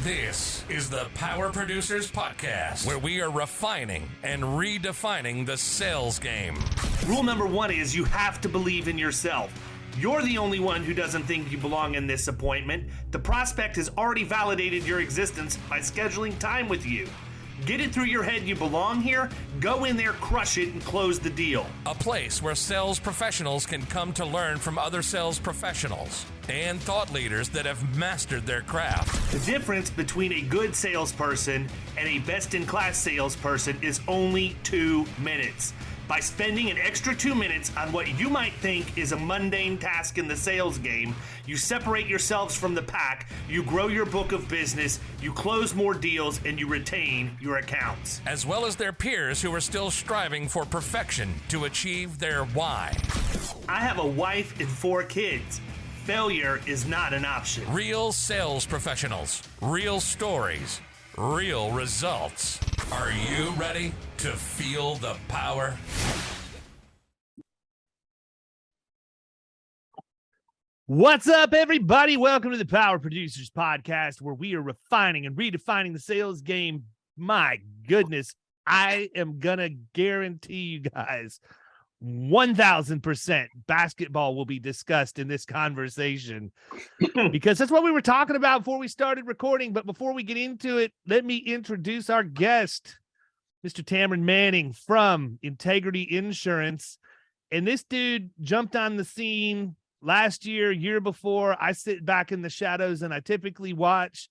This is the Power Producers Podcast, where we are refining and redefining the sales game. Rule number one is you have to believe in yourself. You're the only one who doesn't think you belong in this appointment. The prospect has already validated your existence by scheduling time with you. Get it through your head you belong here, go in there, crush it, and close the deal. A place where sales professionals can come to learn from other sales professionals and thought leaders that have mastered their craft. The difference between a good salesperson and a best-in-class salesperson is only 2 minutes. By spending an extra 2 minutes on what you might think is a mundane task in the sales game, you separate yourselves from the pack, you grow your book of business, you close more deals, and you retain your accounts. As well as their peers who are still striving for perfection to achieve their why. I have a wife and 4 kids. Failure is not an option. Real sales professionals, real stories, real results. Are you ready to feel the power? What's up, everybody? Welcome to the Power Producers Podcast, where we are refining and redefining the sales game. My goodness, I am going to guarantee you guys 1,000% basketball will be discussed in this conversation because that's what we were talking about before we started recording. But before we get into it, let me introduce our guest, Mr. Tamron Manning from Integrity Insurance. And this dude jumped on the scene last year before. I sit back in the shadows and I typically watch.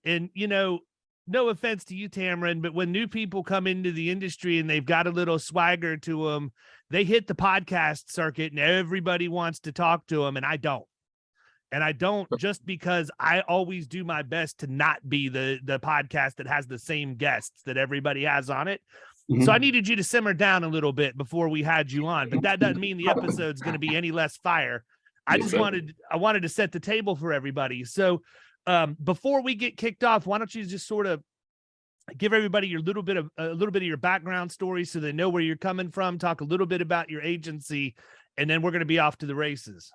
And, you know, no offense to you, Tamron, but when new people come into the industry and they've got a little swagger to them, they hit the podcast circuit and everybody wants to talk to them, and I don't. And I don't just because I always do my best to not be the podcast that has the same guests that everybody has on it. Mm-hmm. So I needed you to simmer down a little bit before we had you on, but that doesn't mean the episode's going to be any less fire. I wanted to set the table for everybody. So before we get kicked off, why don't you just sort of give everybody a little bit of your background story so they know where you're coming from, talk a little bit about your agency, and then we're going to be off to the races.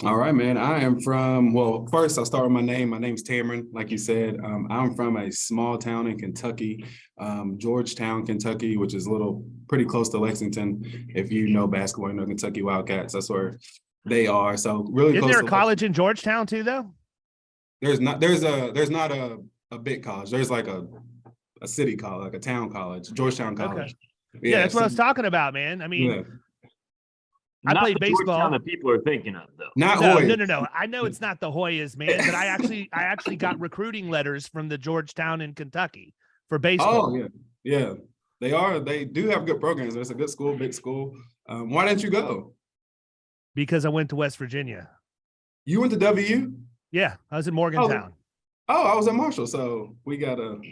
All right, man. I am from, well, first I'll start with my name. My name's Tamron, like you said. I'm from a small town in Kentucky, Georgetown, Kentucky, which is pretty close to Lexington. If you know basketball, you know Kentucky Wildcats. That's where they are. So really Isn't there a college in Georgetown too, though? There's not a big college. There's like a city college, like a town college, Georgetown College. Okay. Yeah, that's what I was talking about, man. I mean, yeah. I played baseball. Georgetown that people are thinking of, though. No. I know it's not the Hoyas, man, but I actually got recruiting letters from the Georgetown in Kentucky for baseball. Oh, yeah. They do have good programs. It's a good school, big school. Why didn't you go? Because I went to West Virginia. You went to WU? Yeah, I was in Morgantown. Oh, I was at Marshall, so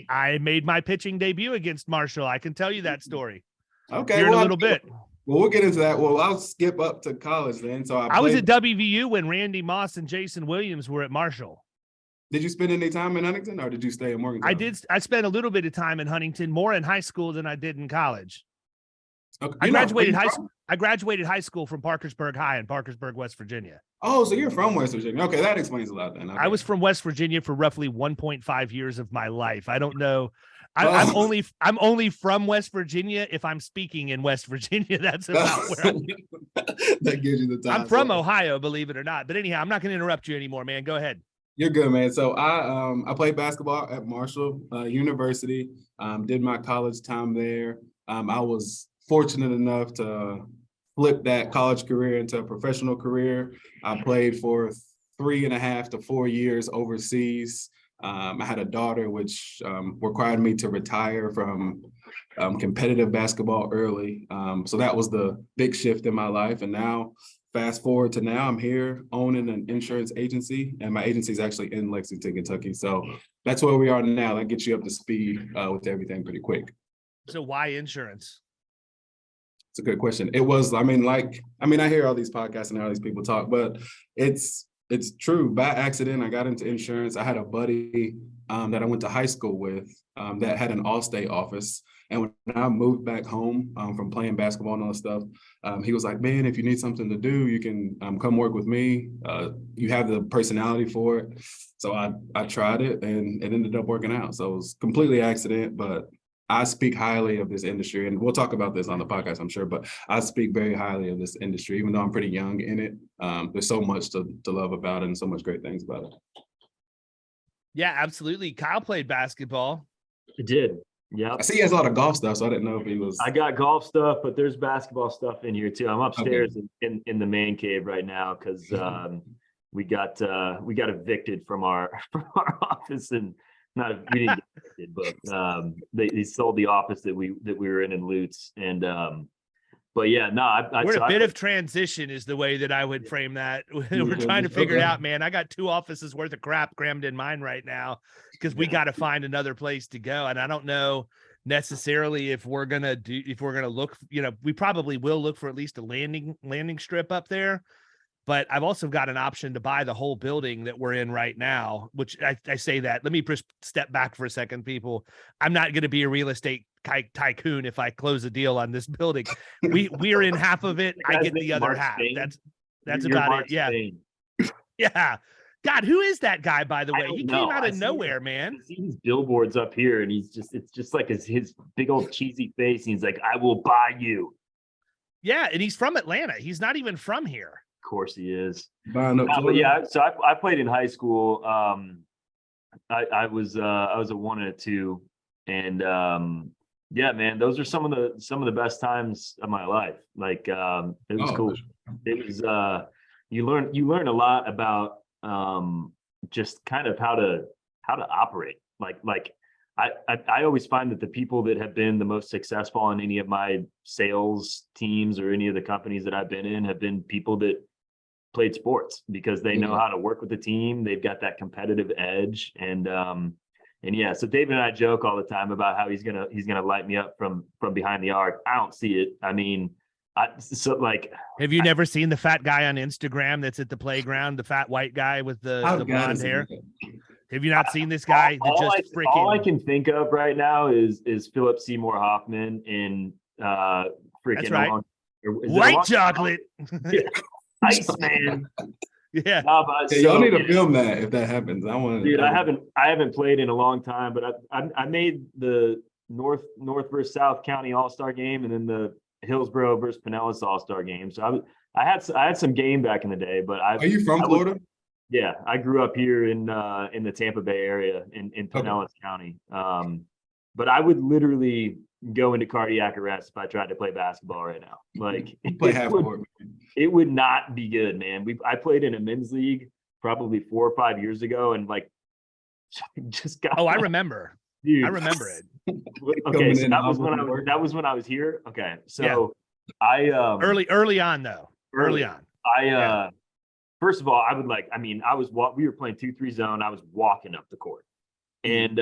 I made my pitching debut against Marshall. I can tell you that story. Okay. Here in a little bit. Well, we'll get into that. Well, I'll skip up to college then. So I was at WVU when Randy Moss and Jason Williams were at Marshall. Did you spend any time in Huntington or did you stay in Morgantown? I did. I spent a little bit of time in Huntington, more in high school than I did in college. Okay. I graduated high school from Parkersburg High in Parkersburg, West Virginia. Oh, so you're from West Virginia. Okay, that explains a lot then. Okay. I was from West Virginia for roughly 1.5 years of my life. I don't know. I'm only from West Virginia if I'm speaking in West Virginia. That's about where that gives you the time. I'm from Ohio, believe it or not. But anyhow, I'm not going to interrupt you anymore, man. Go ahead. You're good, man. So I played basketball at Marshall University. Did my college time there. I was fortunate enough to flip that college career into a professional career. I played for 3.5 to 4 years overseas. I had a daughter, which required me to retire from competitive basketball early. So that was the big shift in my life. And now, fast forward to now, I'm here owning an insurance agency, and my agency is actually in Lexington, Kentucky. So that's where we are now. That gets you up to speed with everything pretty quick. So why insurance? It's a good question. It was, I hear all these podcasts and all these people talk, but it's true. By accident, I got into insurance. I had a buddy that I went to high school with that had an all-state office. And when I moved back home from playing basketball and all that stuff, he was like, man, if you need something to do, you can come work with me. You have the personality for it. So I tried it and it ended up working out. So it was completely accident, but I speak highly of this industry, and we'll talk about this on the podcast, I'm sure, but I speak very highly of this industry, even though I'm pretty young in it. There's so much to love about it and so much great things about it. Yeah, absolutely. Kyle played basketball. I did. Yeah. I see he has a lot of golf stuff, so I didn't know if he was. I got golf stuff, but there's basketball stuff in here too. I'm upstairs in the man cave right now because we got evicted from our office, and we didn't get evicted, but they sold the office that we were in Lutz, and but yeah, no, we're in a bit of transition is the way that I would frame that. We're trying to figure it out, man. I got 2 offices worth of crap crammed in mine right now because we got to find another place to go. And I don't know necessarily if we're going to look, we probably will look for at least a landing strip up there. But I've also got an option to buy the whole building that we're in right now, which I say that. Let me step back for a second, people. I'm not going to be a real estate tycoon if I close a deal on this building. We're in half of it. I get the other half. That's about it. Yeah. Yeah. God, who is that guy, by the way? He came out of nowhere, man. I see these billboards up here, and it's just like his big old cheesy face. And he's like, I will buy you. Yeah. And he's from Atlanta. He's not even from here. Of course he is. But yeah, so I played in high school. I was a 1 and a 2, and yeah, man, those are some of the best times of my life. Like it was cool. It was you learn a lot about just kind of how to operate. Like I always find that the people that have been the most successful on any of my sales teams or any of the companies that I've been in have been people that played sports because they know how to work with the team. They've got that competitive edge. And yeah, so David and I joke all the time about how he's gonna light me up from behind the arc. I don't see it. I mean, have you never seen the fat guy on Instagram that's at the playground, the fat white guy with the blonde hair? Have you not seen this guy? All I can think of right now is Philip Seymour Hoffman in freaking. That's right. White chocolate. Iceman. Yeah. Y'all need to film that if that happens. I haven't played in a long time, but I made the North versus South County All-Star game and then the Hillsborough versus Pinellas All-Star game. So I had some game back in the day, but Are you from Florida? Yeah, I grew up here in the Tampa Bay area in Pinellas County. But I would literally go into cardiac arrest if I tried to play basketball right now. Like it would not be good, man. I played in a men's league probably 4 or 5 years ago, and like just got. I remember. Dude. I remember it. Okay, so that was when I was here. Okay, so I early on though. Early on. First of all, we were playing 2-3 zone. I was walking up the court, and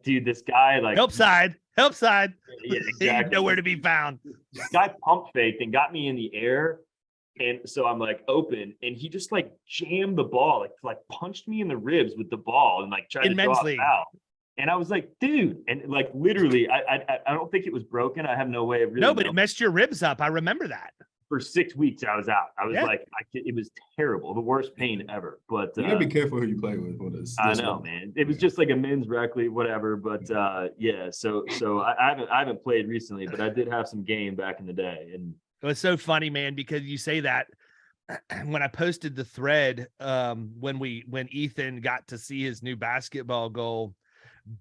dude, this guy like help side. Yeah, exactly. Nowhere to be found. This guy pump faked and got me in the air, and so I'm like open, and he just like jammed the ball, like punched me in the ribs with the ball, and like tried to draw it out. And I was like, dude, and like literally, I don't think it was broken. I have no way of really. No, but it messed your ribs up. I remember that. For 6 weeks, I was out. I was like, it was terrible, the worst pain ever. But you gotta be careful who you play with for this. I know, man. It was just like a men's rec league, whatever. But yeah, so I haven't played recently, but I did have some game back in the day. And it was so funny, man, because you say that when I posted the thread, when Ethan got to see his new basketball goal.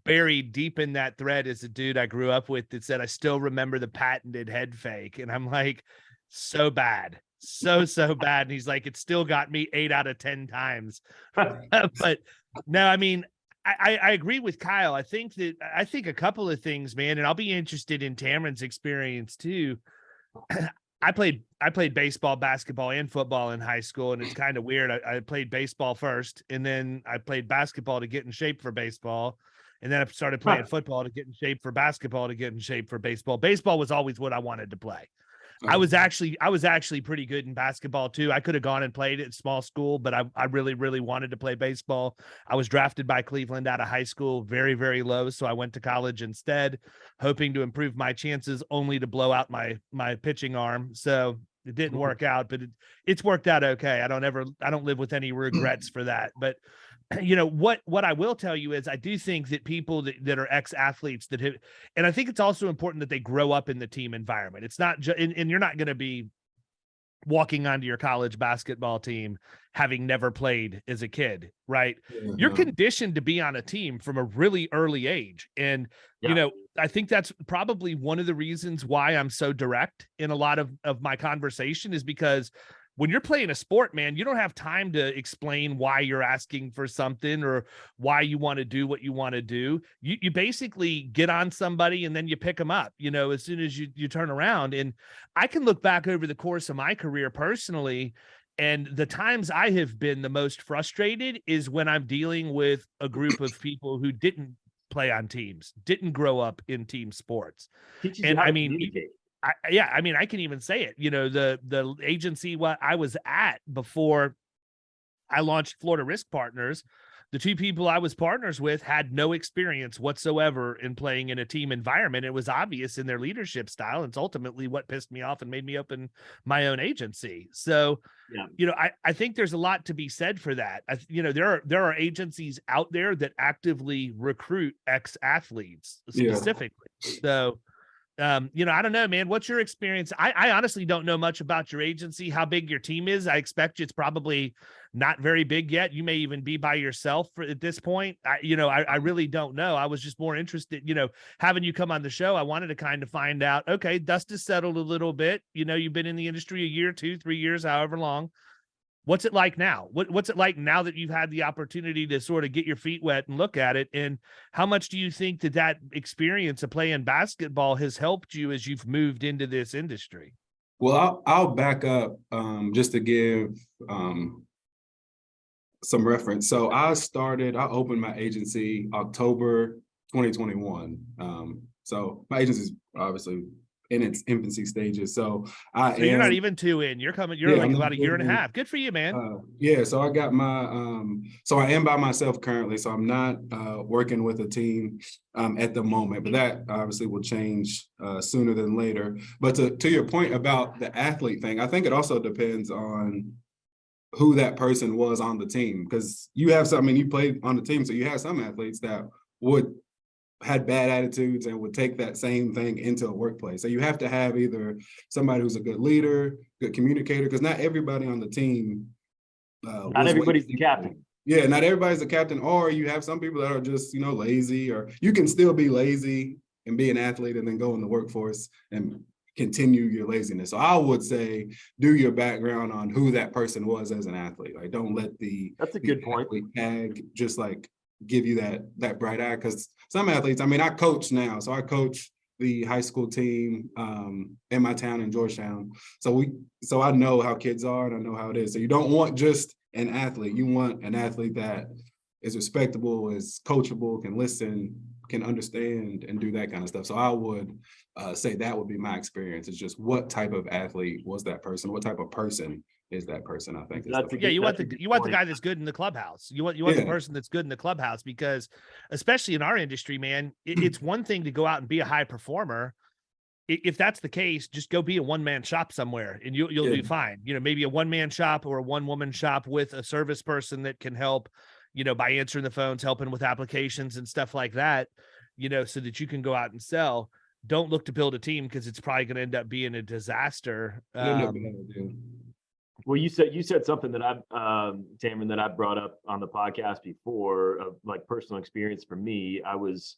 Buried deep in that thread is a dude I grew up with that said, I still remember the patented head fake. And I'm like, so bad, so bad. And he's like, it still got me 8 out of 10 times. But no, I mean, I agree with Kyle. I think a couple of things, man, and I'll be interested in Tamron's experience too. I played baseball, basketball, and football in high school, and it's kind of weird. I played baseball first, and then I played basketball to get in shape for baseball. And then I started playing football to get in shape for basketball, to get in shape for baseball. Baseball was always what I wanted to play. I was actually pretty good in basketball too. I could have gone and played at small school, but I really, really wanted to play baseball. I was drafted by Cleveland out of high school, very, very low. So I went to college instead, hoping to improve my chances, only to blow out my pitching arm. So it didn't work out, but it's worked out okay. I don't live with any regrets for that. But you know, what I will tell you is I do think that people that are ex-athletes that have, and I think it's also important that they grow up in the team environment. It's not just, and you're not going to be walking onto your college basketball team having never played as a kid, right? You're conditioned to be on a team from a really early age. And, you know, I think that's probably one of the reasons why I'm so direct in a lot of my conversation, is because when you're playing a sport, man, you don't have time to explain why you're asking for something or why you want to do what you want to do. You basically get on somebody and then you pick them up, you know, as soon as you turn around. And I can look back over the course of my career personally, and the times I have been the most frustrated is when I'm dealing with a group of people who didn't play on teams, didn't grow up in team sports. And I mean, I can even say it, you know, the agency what I was at before I launched Florida Risk Partners, the two people I was partners with had no experience whatsoever in playing in a team environment. It was obvious in their leadership style. It's ultimately what pissed me off and made me open my own agency. So, you know, I think there's a lot to be said for that. You know, there are agencies out there that actively recruit ex-athletes specifically. So, you know, I don't know, man. What's your experience? I honestly don't know much about your agency, how big your team is. I expect it's probably not very big yet. You may even be by yourself at this point. I really don't know. I was just more interested, you know, having you come on the show. I wanted to kind of find out, okay, dust has settled a little bit. You know, you've been in the industry a year, 2, 3 years, however long. What's it like now? What's it like now that you've had the opportunity to sort of get your feet wet and look at it? And how much do you think that experience of playing basketball has helped you as you've moved into this industry? Well, I'll back up just to give some reference. So I opened my agency October 2021. So my agency is obviously in its infancy stages. So you're not even 2 in. You're like about a year and a half. Good for you, man. So I got my so I am by myself currently. So I'm not working with a team at the moment, but that obviously will change sooner than later. But to your point about the athlete thing, I think it also depends on who that person was on the team, because you have some, I mean, you played on the team, so you have some athletes that had bad attitudes and would take that same thing into a workplace. So you have to have either somebody who's a good leader, good communicator, because not everybody on the team. Not everybody's the captain. Yeah, not everybody's the captain, or you have some people that are just, you know, lazy, or you can still be lazy and be an athlete and then go in the workforce and continue your laziness. So I would say do your background on who that person was as an athlete. Like, don't let that's a good point tag just like give you that bright eye, because some athletes, I mean, I coach now, so I coach the high school team in my town in Georgetown. So I know how kids are and I know how it is. So you don't want just an athlete. You want an athlete that is respectable, is coachable, can listen, can understand, and do that kind of stuff. So I would say that would be my experience. It's just what type of athlete was that person? What type of person is that person? I think. You want the guy that's good in the clubhouse. You want the person that's good in the clubhouse, because especially in our industry, man, it's one thing to go out and be a high performer. If that's the case, just go be a one-man shop somewhere and you'll do fine. You know, maybe a one-man shop or a one-woman shop with a service person that can help, you know, by answering the phones, helping with applications and stuff like that, you know, so that you can go out and sell. Don't look to build a team, because it's probably going to end up being a disaster. Well, you said something that Tamron, that I brought up on the podcast before, of like personal experience for me. I was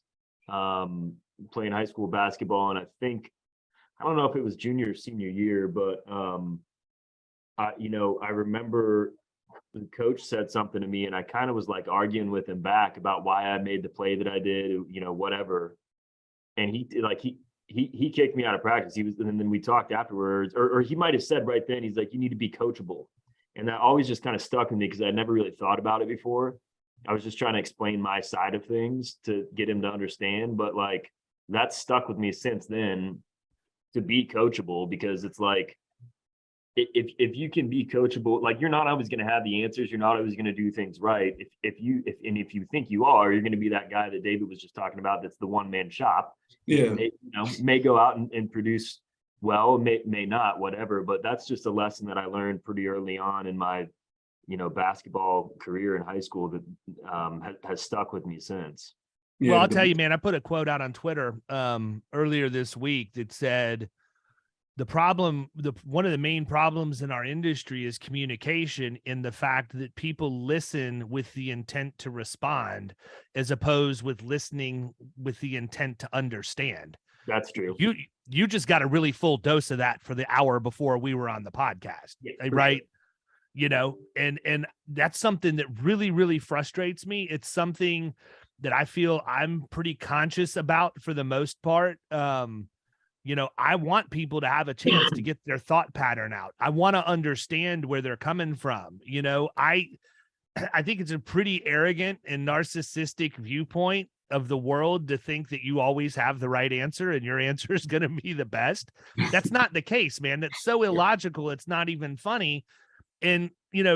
playing high school basketball, and I don't know if it was junior or senior year, but I remember the coach said something to me, and I kind of was like arguing with him back about why I made the play that I did, you know, whatever. And he kicked me out of practice. And then we talked afterwards, or he might've said right then, he's like, you need to be coachable. And that always just kind of stuck with me, because I never really thought about it before. I was just trying to explain my side of things to get him to understand, but like, that's stuck with me since then. to be coachable, because it's like, if you can be coachable, like, you're not always going to have the answers. You're not always going to do things right. If you think you are, you're going to be that guy that David was just talking about. That's the one man shop. Yeah. May go out and produce well, may not, whatever. But that's just a lesson that I learned pretty early on in my, basketball career in high school that has stuck with me since. Yeah, well, I'll tell you, man, I put a quote out on Twitter earlier this week that said, one of the main problems in our industry is communication, in the fact that people listen with the intent to respond, as opposed with listening with the intent to understand. That's true. You just got a really full dose of that for the hour before we were on the podcast, right? Sure. And that's something that really, really frustrates me. It's something that I feel I'm pretty conscious about for the most part. I want people to have a chance to get their thought pattern out. I want to understand where they're coming from. I think it's a pretty arrogant and narcissistic viewpoint of the world to think that you always have the right answer and your answer is going to be the best. That's not the case, man. That's so illogical. It's not even funny. And,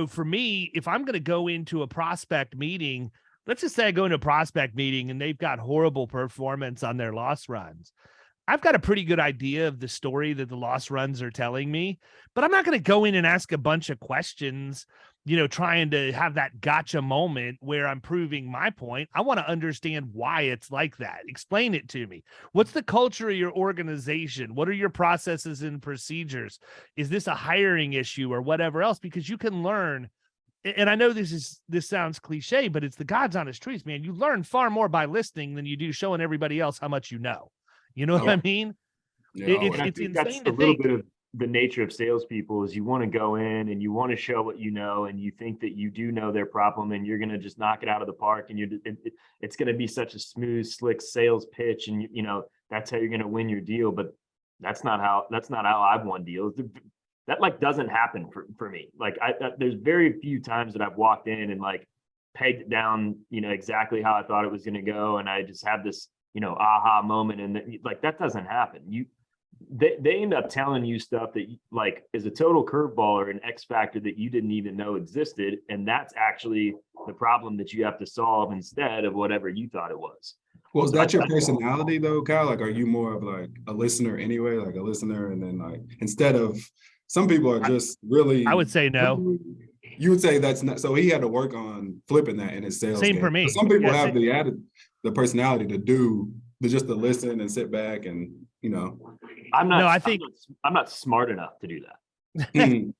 for me, if I'm going to go into a prospect meeting, let's just say I go into a prospect meeting and they've got horrible performance on their loss runs. I've got a pretty good idea of the story that the loss runs are telling me, but I'm not going to go in and ask a bunch of questions, trying to have that gotcha moment where I'm proving my point. I want to understand why it's like that. Explain it to me. What's the culture of your organization? What are your processes and procedures? Is this a hiring issue or whatever else? Because you can learn. And I know this sounds cliche, but it's the God's honest truth, man. You learn far more by listening than you do showing everybody else how much you know. You know what I mean? Yeah. It's insane that's to a little bit of the nature of salespeople, is you want to go in and you want to show what you know, and you think that you do know their problem, and you're going to just knock it out of the park, and it's going to be such a smooth, slick sales pitch, and that's how you're going to win your deal. But that's not how I've won deals. That doesn't happen for me. There's very few times that I've walked in and pegged it down, exactly how I thought it was going to go, and I just have this aha moment, and that doesn't happen. They end up telling you stuff that is a total curveball or an X factor that you didn't even know existed, and that's actually the problem that you have to solve instead of whatever you thought it was. Well, is that your personality though, Kyle? Are you more of a listener anyway, a listener, and then instead of, some people are just really, I would say no. You would say that's not, so he had to work on flipping that in his sales Same game. for me. But some people have the personality to just to listen and sit back and, I'm not smart enough to do that.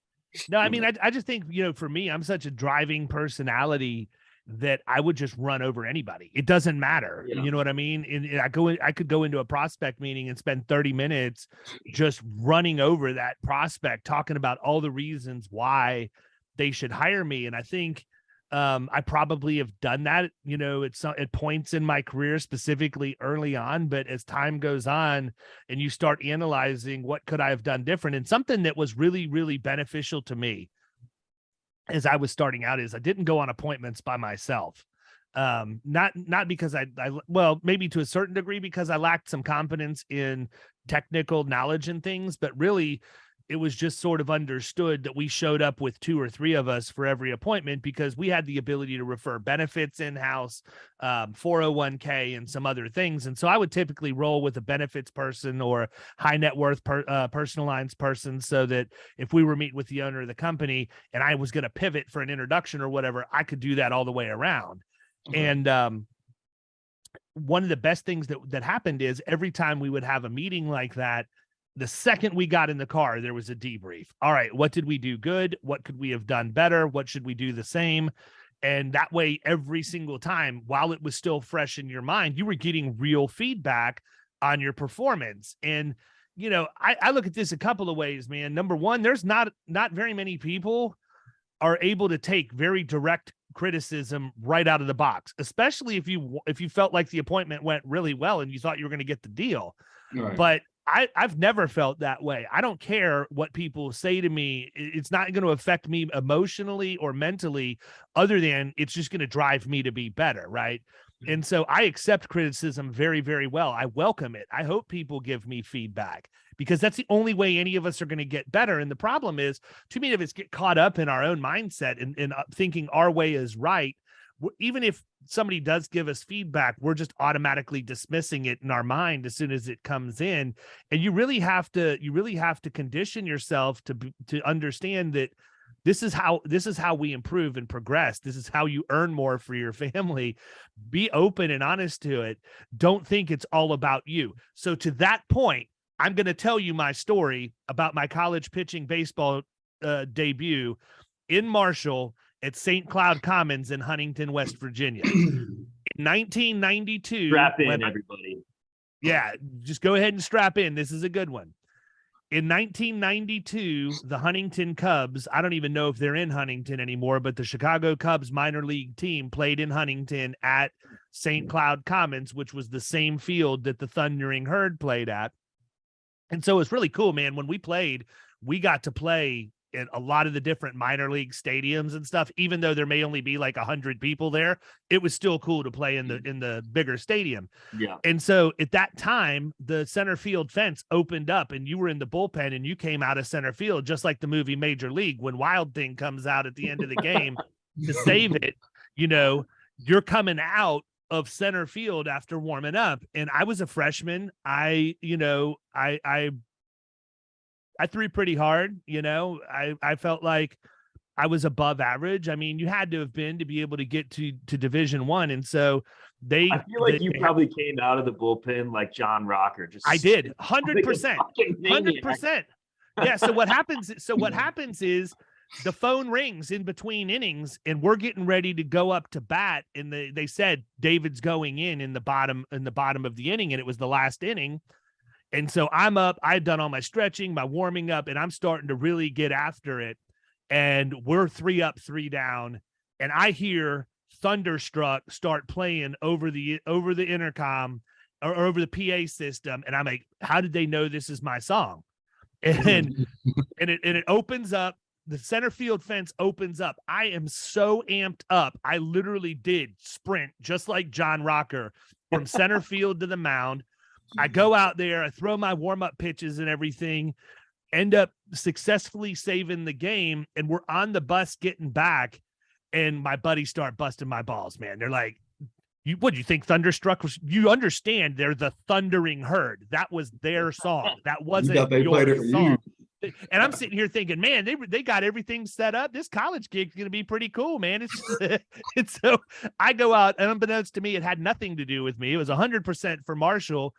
No, I mean, I just think, for me, I'm such a driving personality that I would just run over anybody. It doesn't matter. You know what I mean? And I could go into a prospect meeting and spend 30 minutes just running over that prospect, talking about all the reasons why they should hire me. And I think I probably have done that, at points in my career, specifically early on. But as time goes on and you start analyzing what could I have done different, and something that was really, really beneficial to me as I was starting out is I didn't go on appointments by myself. Not because well, maybe to a certain degree because I lacked some confidence in technical knowledge and things, but really it was just sort of understood that we showed up with 2 or 3 of us for every appointment because we had the ability to refer benefits in-house, 401k, and some other things. And so I would typically roll with a benefits person or high net worth personal lines person, so that if we were meeting with the owner of the company and I was going to pivot for an introduction or whatever, I could do that all the way around. Okay. And one of the best things that happened is every time we would have a meeting like that, the second we got in the car, there was a debrief. All right, what did we do good? What could we have done better? What should we do the same? And that way, every single time, while it was still fresh in your mind, you were getting real feedback on your performance. And, I look at this a couple of ways, man. Number one, there's not very many people are able to take very direct criticism right out of the box, especially if you felt like the appointment went really well and you thought you were going to get the deal. Right. But I've never felt that way. I don't care what people say to me. It's not going to affect me emotionally or mentally, other than it's just going to drive me to be better. Right. And so I accept criticism very, very well. I welcome it. I hope people give me feedback because that's the only way any of us are going to get better. And the problem is, too many of us get caught up in our own mindset and thinking our way is right. Even if somebody does give us feedback, we're just automatically dismissing it in our mind as soon as it comes in. And you really have to condition yourself to understand that this is how we improve and progress. This is how you earn more for your family. Be open and honest to it. Don't think it's all about you. So to that point, I'm going to tell you my story about my college pitching baseball debut in Marshall at St. Cloud Commons in Huntington, West Virginia. In 1992. Strap in, everybody. Yeah, just go ahead and strap in. This is a good one. In 1992, the Huntington Cubs, I don't even know if they're in Huntington anymore, but the Chicago Cubs minor league team played in Huntington at St. Cloud Commons, which was the same field that the Thundering Herd played at. And so it's really cool, man. When we played, we got to play in a lot of the different minor league stadiums and stuff. Even though there may only be like 100 people there, it was still cool to play in the bigger stadium. Yeah. And so at that time, the center field fence opened up and you were in the bullpen and you came out of center field, just like the movie Major League. When Wild Thing comes out at the end of the game to save it, you're coming out of center field after warming up. And I was a freshman. I threw pretty hard. I felt like I was above average. I mean, you had to have been to be able to get to Division I. And so I feel like you probably came out of the bullpen like John Rocker. I did 100%, 100%. Yeah. So what happens is the phone rings in between innings and we're getting ready to go up to bat. And they said, David's going in the bottom of the inning. And it was the last inning. And so I'm up, I've done all my stretching, my warming up, and I'm starting to really get after it. And we're 3 up, 3 down. And I hear Thunderstruck start playing over the intercom or over the PA system. And I'm like, how did they know this is my song? And it opens up, the center field fence opens up. I am so amped up. I literally did sprint just like John Rocker from center field to the mound. I go out there, I throw my warm-up pitches and everything, end up successfully saving the game, and we're on the bus getting back, and my buddies start busting my balls, man. They're like, what do you think Thunderstruck was? You understand they're the Thundering Herd. That was their song. That wasn't your song. And I'm sitting here thinking, man, they got everything set up. This college gig's going to be pretty cool, man. And so I go out, and unbeknownst to me, it had nothing to do with me. It was 100% for Marshall.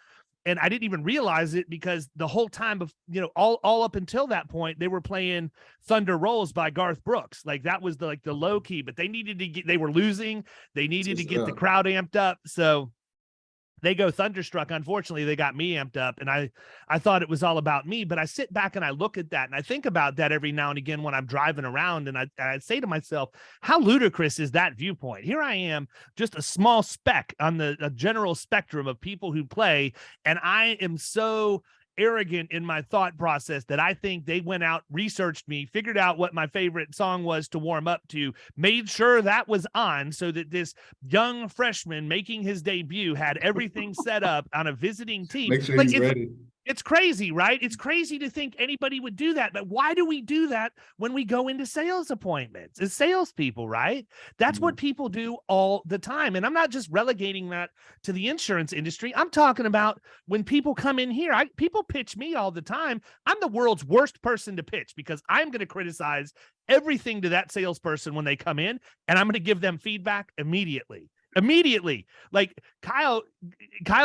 And I didn't even realize it because the whole time of, all up until that point, they were playing Thunder Rolls by Garth Brooks. Like that was the low key, but they were losing. They needed to get the crowd amped up. So they go Thunderstruck. Unfortunately, they got me amped up, and I thought it was all about me. But I sit back and I look at that, and I think about that every now and again when I'm driving around, and I say to myself, how ludicrous is that viewpoint? Here I am, just a small speck on the general spectrum of people who play, and I am so arrogant in my thought process that I think they went out, researched me, figured out what my favorite song was to warm up to, made sure that was on so that this young freshman making his debut had everything set up on a visiting team. Make sure he's ready. It's crazy, right? It's crazy to think anybody would do that. But why do we do that when we go into sales appointments as salespeople, right? That's what people do all the time. And I'm not just relegating that to the insurance industry. I'm talking about when people come in here. People pitch me all the time. I'm the world's worst person to pitch because I'm going to criticize everything to that salesperson when they come in, and I'm going to give them feedback immediately. Like Kyle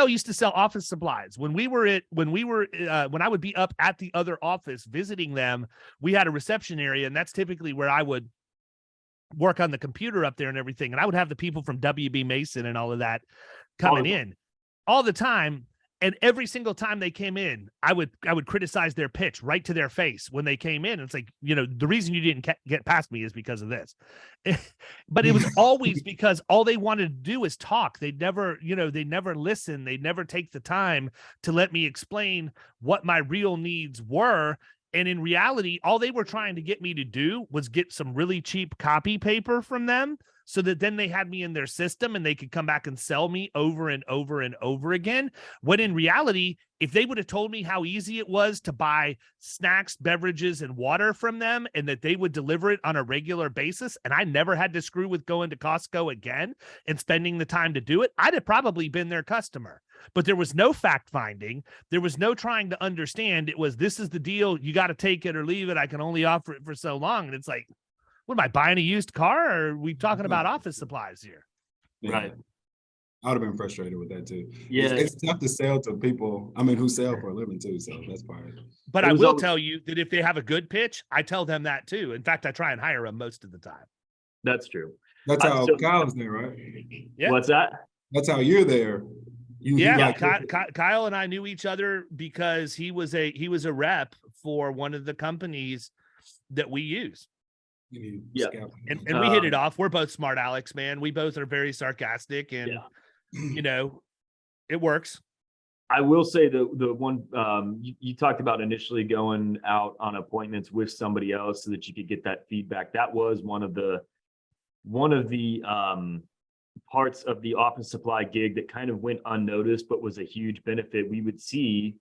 used to sell office supplies when I would be up at the other office visiting them. We had a reception area, and that's typically where I would work on the computer up there and everything. And I would have the people from WB Mason and all of that coming in all the time. And every single time they came in, I would criticize their pitch right to their face when they came in. It's like, the reason you didn't get past me is because of this. But it was always because all they wanted to do is talk. They never listen. They never take the time to let me explain what my real needs were. And in reality, all they were trying to get me to do was get some really cheap copy paper from them so that then they had me in their system and they could come back and sell me over and over and over again. When in reality, if they would have told me how easy it was to buy snacks, beverages, and water from them, and that they would deliver it on a regular basis, and I never had to screw with going to Costco again and spending the time to do it, I'd have probably been their customer. But there was no fact finding. There was no trying to understand. It was, this is the deal. You got to take it or leave it. I can only offer it for so long. And it's like, what am I buying, a used car, or are we talking about office supplies here? Yeah. Right. I would have been frustrated with that too. Yeah. It's tough to sell to people, I mean, who sell for a living too. So that's part of it. But I will tell you that if they have a good pitch, I tell them that too. In fact, I try and hire them most of the time. That's true. That's how Kyle's there, right? Yeah. What's that? That's how you're there. Kyle and I knew each other because he was a rep for one of the companies that we use. Yeah. And we hit it off. We're both smart Alex, man. We both are very sarcastic, and you know, it works. I will say the one you talked about initially going out on appointments with somebody else so that you could get that feedback. That was one of the parts of the office supply gig that kind of went unnoticed, but was a huge benefit. We would see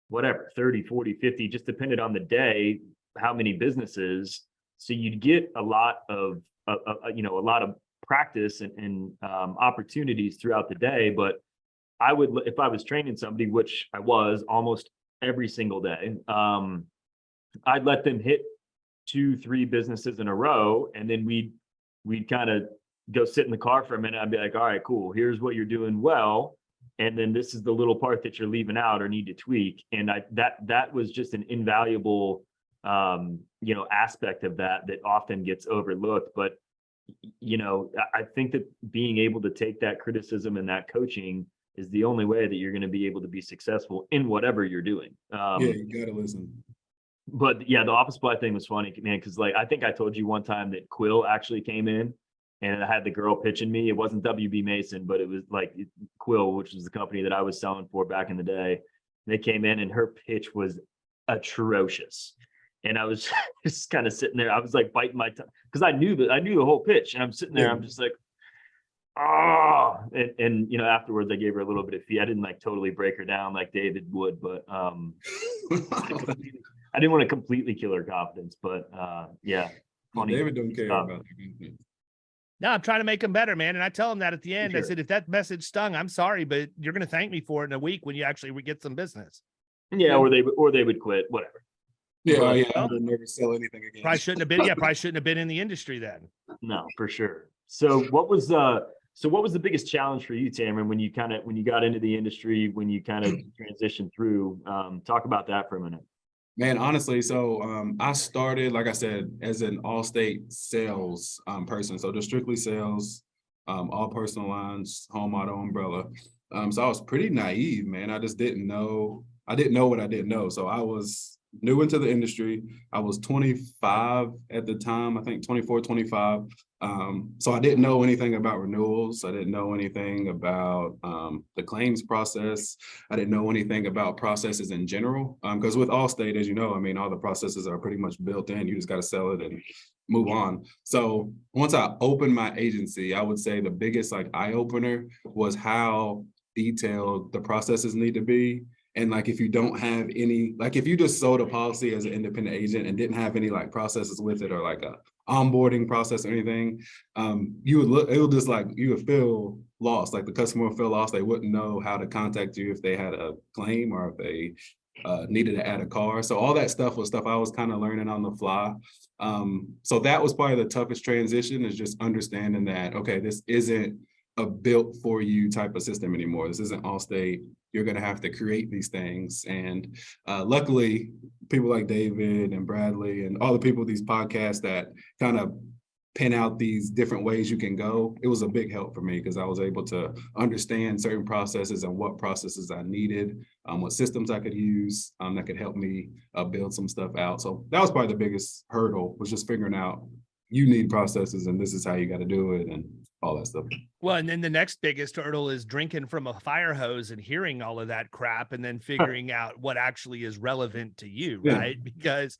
whatever, 30, 40, 50, just depended on the day, how many businesses. So you'd get a lot of practice and opportunities throughout the day. But I would, if I was training somebody, which I was almost every single day, I'd let them hit 2-3 businesses in a row, and then we'd kind of go sit in the car for a minute. I'd be like, all right, cool. Here's what you're doing well. And then this is the little part that you're leaving out or need to tweak. And that was just an invaluable, aspect of that often gets overlooked. But, I think that being able to take that criticism and that coaching is the only way that you're going to be able to be successful in whatever you're doing. You got to listen. But yeah, the office supply thing was funny, man. Cause I think I told you one time that Quill actually came in, and I had the girl pitching me. It wasn't WB Mason, but it was like Quill, which was the company that I was selling for back in the day. They came in and her pitch was atrocious. And I was just kind of sitting there. I was like biting my tongue because I knew the whole pitch. And I'm sitting there, I'm just like, and afterwards I gave her a little bit of fee. I didn't like totally break her down like David would, but I didn't want to completely kill her confidence, but yeah. Funny. David don't care about that. No, I'm trying to make them better, man. And I tell them that at the end. Sure. I said, if that message stung, I'm sorry, but you're going to thank me for it in a week when you actually get some business. Yeah, or they would quit, whatever. Yeah, I would never sell anything again. Probably shouldn't have been. Yeah, probably shouldn't have been in the industry then. No, for sure. So what was the biggest challenge for you, Tamron, when you got into the industry, when you kind of transitioned through? Talk about that for a minute. Man, honestly, so I started, like I said, as an all-state sales person. So just strictly sales, all personal lines, home, auto, umbrella. So I was pretty naive, man. I just didn't know. I didn't know what I didn't know. So I was new into the industry. I was 25 at the time, I think 24, 25. So I didn't know anything about renewals. I didn't know anything about the claims process. I didn't know anything about processes in general. Because with Allstate, as you know, I mean, all the processes are pretty much built in. You just got to sell it and move on. So once I opened my agency, I would say the biggest eye opener was how detailed the processes need to be. And if you don't have any, if you just sold a policy as an independent agent and didn't have any processes with it, or a onboarding process or anything, you would feel lost. The customer would feel lost. They wouldn't know how to contact you if they had a claim or if they needed to add a car. So all that stuff was stuff I was kind of learning on the fly. So that was probably the toughest transition, is just understanding that, okay, this isn't a built for you type of system anymore. This isn't Allstate. You're going to have to create these things. And luckily, people like David and Bradley and all the people with these podcasts that kind of pin out these different ways you can go, it was a big help for me, because I was able to understand certain processes and what processes I needed, what systems I could use that could help me build some stuff out. So that was probably the biggest hurdle, was just figuring out you need processes and this is how you got to do it and all that stuff. Well, and then the next biggest hurdle is drinking from a fire hose and hearing all of that crap and then figuring out what actually is relevant to you, right? Because,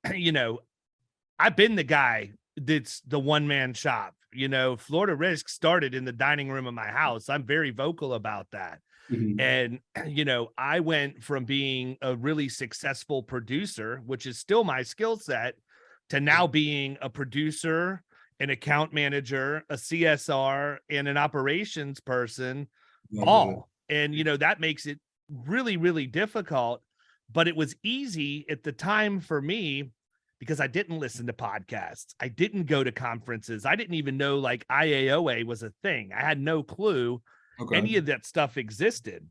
I've been the guy it's the one-man shop. Florida Risk started in the dining room of my house. I'm very vocal about that. Mhm. And, I went from being a really successful producer, which is still my skill set, to now being a producer, an account manager, a CSR, and an operations person, all. And, that makes it really, really difficult. But it was easy at the time for me because I didn't listen to podcasts. I didn't go to conferences. I didn't even know like IAOA was a thing. I had no clue any of that stuff existed.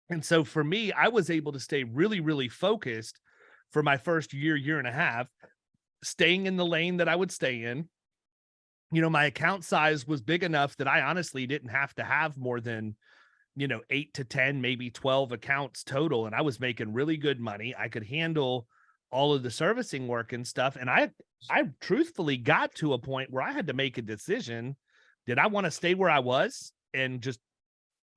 And so for me, I was able to stay really, really focused for my first year and a half, staying in the lane that I would stay in. My account size was big enough that I honestly didn't have to have more than, 8 to 10, maybe 12 accounts total. And I was making really good money. I could handle all of the servicing work and stuff. And I truthfully got to a point where I had to make a decision. Did I want to stay where I was and just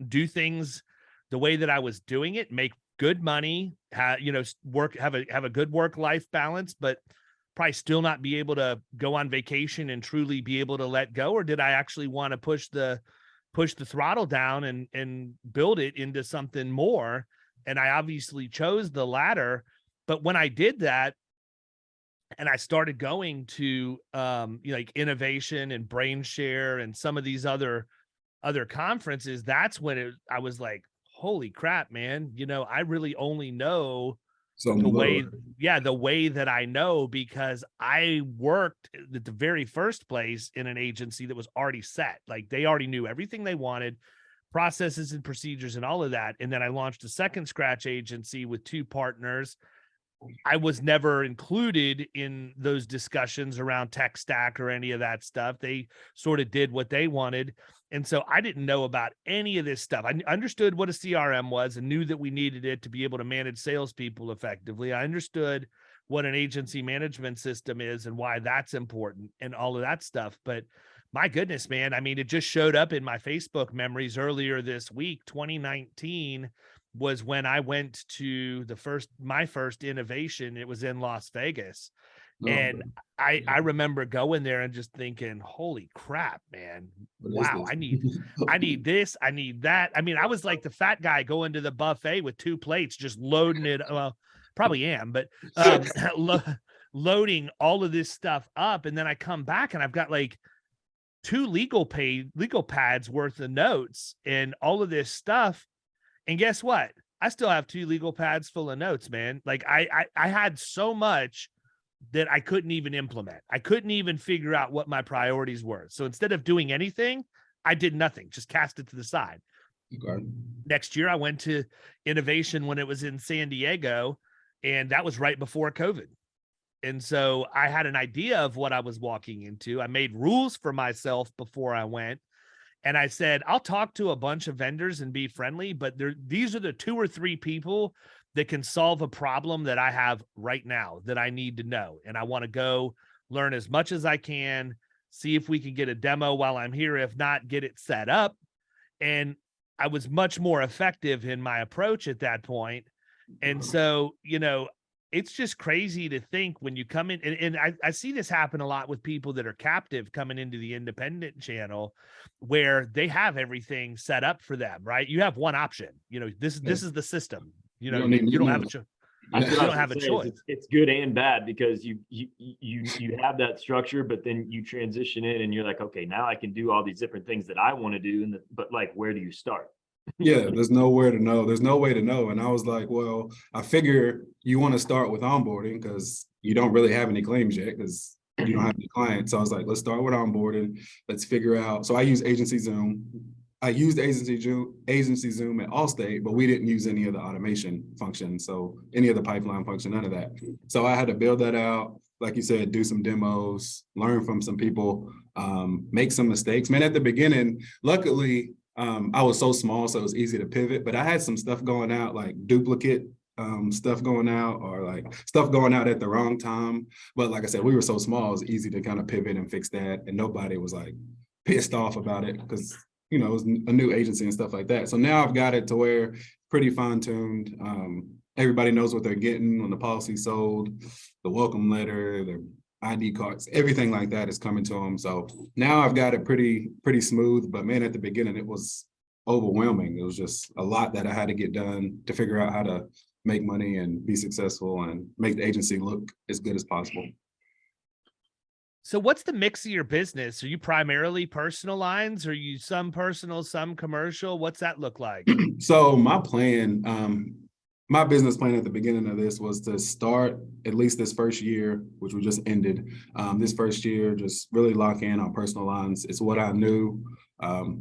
do things the way that I was doing it, make good money, have a good work-life balance, but probably still not be able to go on vacation and truly be able to let go? Or did I actually want to push the throttle down and build it into something more? And I obviously chose the latter. But when I did that, and I started going to like Innovation and Brain Share and some of these other conferences, that's when I was like, holy crap, man, I really only know the way that I know because I worked at the very first place in an agency that was already set. Like they already knew everything they wanted, processes and procedures and all of that. And then I launched a second scratch agency with 2 partners. I was never included in those discussions around tech stack or any of that stuff. They sort of did what they wanted. And so I didn't know about any of this stuff. I understood what a CRM was and knew that we needed it to be able to manage salespeople effectively. I understood what an agency management system is and why that's important and all of that stuff. But my goodness, man, I mean, it just showed up in my Facebook memories earlier this week. 2019 was when I went to my first Innovation. It was in Las Vegas. And I remember going there and just thinking, holy crap, man. Wow. I need this. I need that. I mean, I was like the fat guy going to the buffet with 2 plates, just loading it. Well, probably am, but loading all of this stuff up. And then I come back and I've got like 2 legal pads worth of notes and all of this stuff. And guess what? I still have 2 legal pads full of notes, man. Like I had so much that I couldn't even implement. I couldn't even figure out what my priorities were. So instead of doing anything, I did nothing, just cast it to the side. Okay. Next year, I went to Innovation when it was in San Diego, and that was right before COVID. And so I had an idea of what I was walking into. I made rules for myself before I went. And I said, I'll talk to a bunch of vendors and be friendly, but these are the 2 or 3 people that can solve a problem that I have right now that I need to know. And I want to go learn as much as I can, see if we can get a demo while I'm here. If not, get it set up. And I was much more effective in my approach at that point. And so, it's just crazy to think when you come in, and I see this happen a lot with people that are captive coming into the independent channel where they have everything set up for them, right? You have one option, this is the system, you don't have a choice. You don't have a choice. It's good and bad because you have that structure, but then you transition in and you're like, okay, now I can do all these different things that I want to do. But like, where do you start? Yeah, there's nowhere to know. There's no way to know. And I was like, well, I figure you want to start with onboarding because you don't really have any claims yet because you don't have any clients. So I was like, let's start with onboarding. Let's figure out. So I use Agency Zoom. I used Agency Zoom at Allstate, but we didn't use any of the automation function. So any of the pipeline function, none of that. So I had to build that out. Like you said, do some demos, learn from some people, make some mistakes. Man, at the beginning, luckily, I was so small, so it was easy to pivot, but I had some stuff going out, like duplicate stuff going out or like stuff going out at the wrong time. But like I said, we were so small, it was easy to kind of pivot and fix that. And nobody was like pissed off about it because, it was a new agency and stuff like that. So now I've got it to where pretty fine-tuned. Everybody knows what they're getting when the policy sold, the welcome letter, ID cards, everything like that is coming to them. So now I've got it pretty smooth. But man, at the beginning, it was overwhelming. It was just a lot that I had to get done to figure out how to make money and be successful and make the agency look as good as possible. So what's the mix of your business? Are you primarily personal lines? Are you some personal, some commercial? What's that look like? So my plan, my business plan at the beginning of this was to start at least this first year, which we just ended. This first year, just really lock in on personal lines. It's what I knew.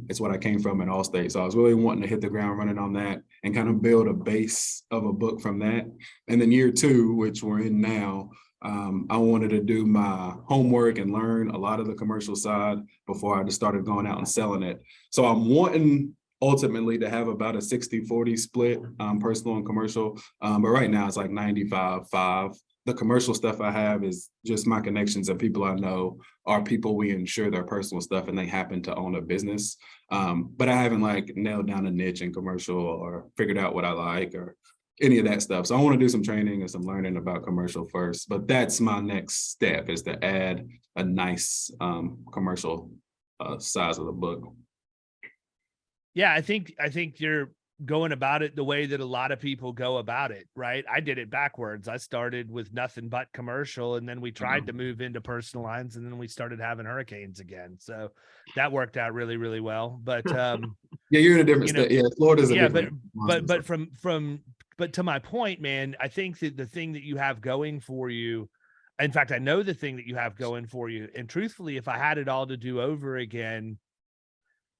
It's what I came from at Allstate. So I was really wanting to hit the ground running on that and kind of build a base of a book from that. And then year two, which we're in now, I wanted to do my homework and learn a lot of the commercial side before I just started going out and selling it. So I'm wanting ultimately to have about a 60-40 split, personal and commercial. But right now it's like 95-5. The commercial stuff I have is just my connections and people I know are people we insure their personal stuff and they happen to own a business. But I haven't like nailed down a niche in commercial or figured out what I like or any of that stuff. So I want to do some training and some learning about commercial first, but that's my next step is to add a nice commercial size of the book. Yeah, I think you're going about it the way that a lot of people go about it, right? I did it backwards. I started with nothing but commercial, and then we tried to move into personal lines, and then we started having hurricanes again. So that worked out really, really well. But yeah, you're in a different state. Yeah, Florida's a different. But to my point, man, I think that the thing that you have going for you, in fact, I know the thing that you have going for you, and truthfully, if I had it all to do over again,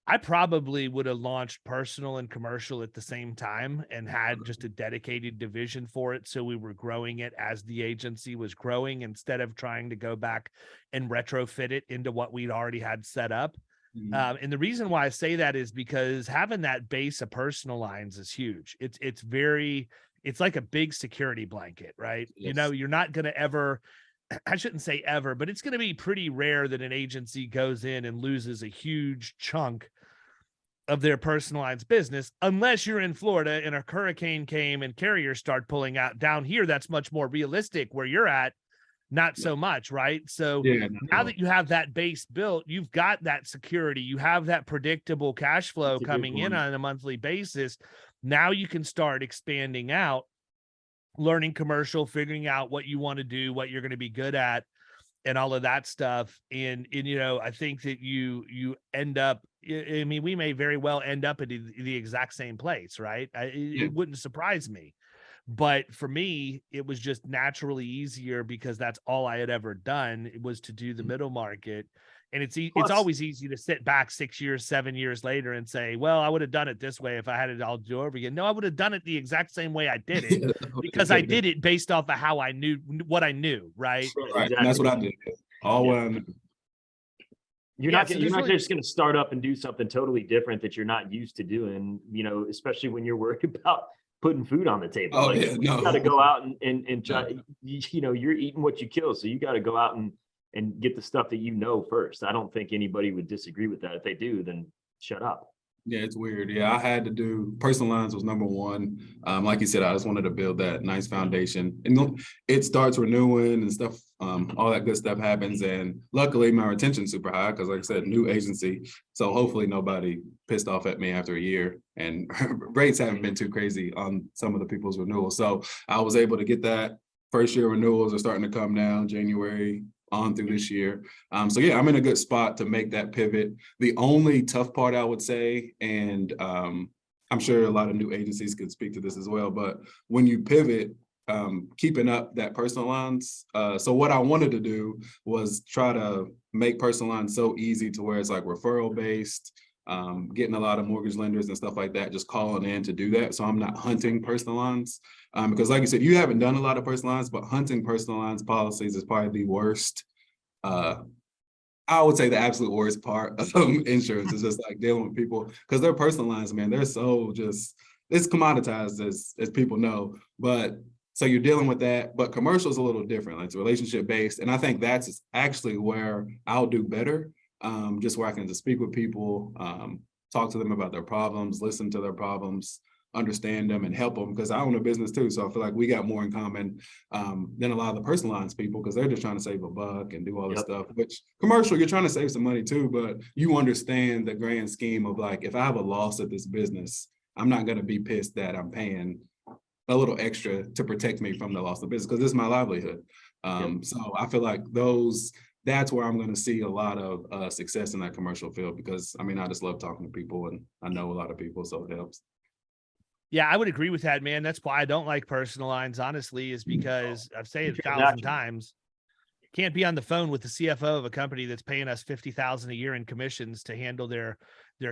I probably would have launched personal and commercial at the same time and had just a dedicated division for it. So we were growing it as the agency was growing instead of trying to go back and retrofit it into what we'd already had set up. And the reason why I say that is because having that base of personal lines is huge. It's like a big security blanket, right? Yes. You know, you're not going to ever, I shouldn't say ever, but it's going to be pretty rare that an agency goes in and loses a huge chunk of their personal lines business, unless you're in Florida and a hurricane came and carriers start pulling out. Down here, that's much more realistic. Where you're at, not so much, right? So now that you have that base built, you've got that security, you have that predictable cash flow coming in on a monthly basis. Now you can start expanding out, learning commercial, figuring out what you want to do, what you're going to be good at, and all of that stuff. And you know, I think that you end up, I mean, we may very well end up at the exact same place, right? It wouldn't surprise me. But for me, it was just naturally easier because that's all I had ever done. It was to do the middle market. And it's always easy to sit back 6 years, 7 years later and say, well, I would have done it this way if I had it all do over again. No, I would have done it the exact same way I did it because I did it based off of how I knew what I knew, right? Right. Exactly. That's what I did. What I knew. You're not just going to start up and do something totally different that you're not used to doing, you know, especially when you're worried about putting food on the table. You got to go out and try, you know, you're eating what you kill. So you got to go out and get the stuff that you know first. I don't think anybody would disagree with that. If they do, then shut up. Yeah, it's weird. Yeah, I had to do personal lines was number one. Like you said, I just wanted to build that nice foundation. And it starts renewing and stuff, all that good stuff happens. And luckily my retention's super high because like I said, new agency. So hopefully nobody pissed off at me after a year. And rates haven't been too crazy on some of the people's renewals. So I was able to get that. First year renewals are starting to come down January on through this year. So yeah, I'm in a good spot to make that pivot. The only tough part I would say, and I'm sure a lot of new agencies could speak to this as well, but when you pivot, keeping up that personal lines. So what I wanted to do was try to make personal lines so easy to where it's like referral based, getting a lot of mortgage lenders and stuff like that, just calling in to do that. So I'm not hunting personal lines. Because like you said, you haven't done a lot of personal lines, but hunting personal lines policies is probably the worst. I would say the absolute worst part of insurance is just like dealing with people because they're personal lines, man. They're so just, it's commoditized as people know. But so you're dealing with that, but commercial is a little different. Like it's relationship based. And I think that's actually where I'll do better. Just where I can just speak with people, talk to them about their problems, listen to their problems, understand them and help them, because I own a business too. So I feel like we got more in common than a lot of the personal lines people, because they're just trying to save a buck and do all this stuff, which commercial, you're trying to save some money too, but you understand the grand scheme of like, if I have a loss at this business, I'm not going to be pissed that I'm paying a little extra to protect me from the loss of business, because this is my livelihood. So I feel like that's where I'm going to see a lot of success in that commercial field, because I mean, I just love talking to people and I know a lot of people, so it helps. Yeah, I would agree with that, man. That's why I don't like personal lines, honestly, is because I've said it 1,000 times. Can't be on the phone with the CFO of a company that's paying us $50,000 a year in commissions to handle their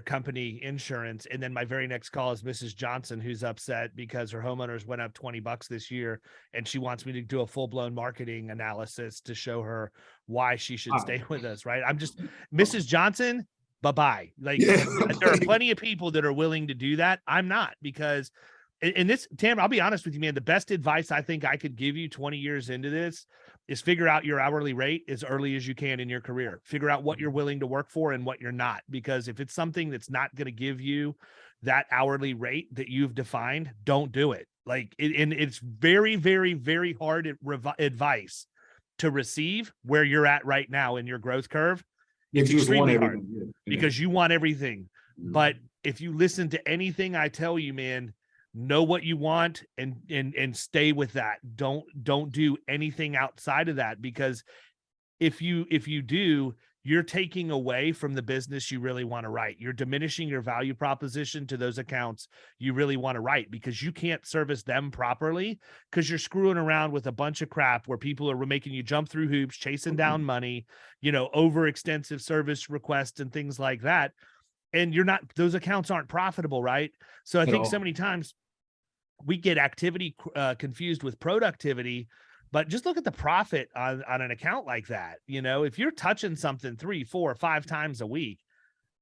company insurance. And then my very next call is Mrs. Johnson, who's upset because her homeowners went up $20 this year. And she wants me to do a full-blown marketing analysis to show her why she should stay with us. Right. I'm just Mrs. Johnson. Bye-bye. Like there are plenty of people that are willing to do that. I'm not, because in this, Tamron, I'll be honest with you, man, the best advice I think I could give you 20 years into this is figure out your hourly rate as early as you can in your career. Figure out what you're willing to work for and what you're not, because if it's something that's not going to give you that hourly rate that you've defined, don't do it. Like and it's very, very, very hard advice to receive where you're at right now in your growth curve. It's extremely hard because you want everything. But if you listen to anything I tell you, man, know what you want and stay with that. Don't do anything outside of that, because if you do, you're taking away from the business you really want to write. You're diminishing your value proposition to those accounts you really want to write, because you can't service them properly because you're screwing around with a bunch of crap where people are making you jump through hoops, chasing down money, over extensive service requests and things like that. And those accounts aren't profitable, right? So I think so many times we get activity confused with productivity. But just look at the profit on an account like that. If you're touching something 3, 4, 5 times a week,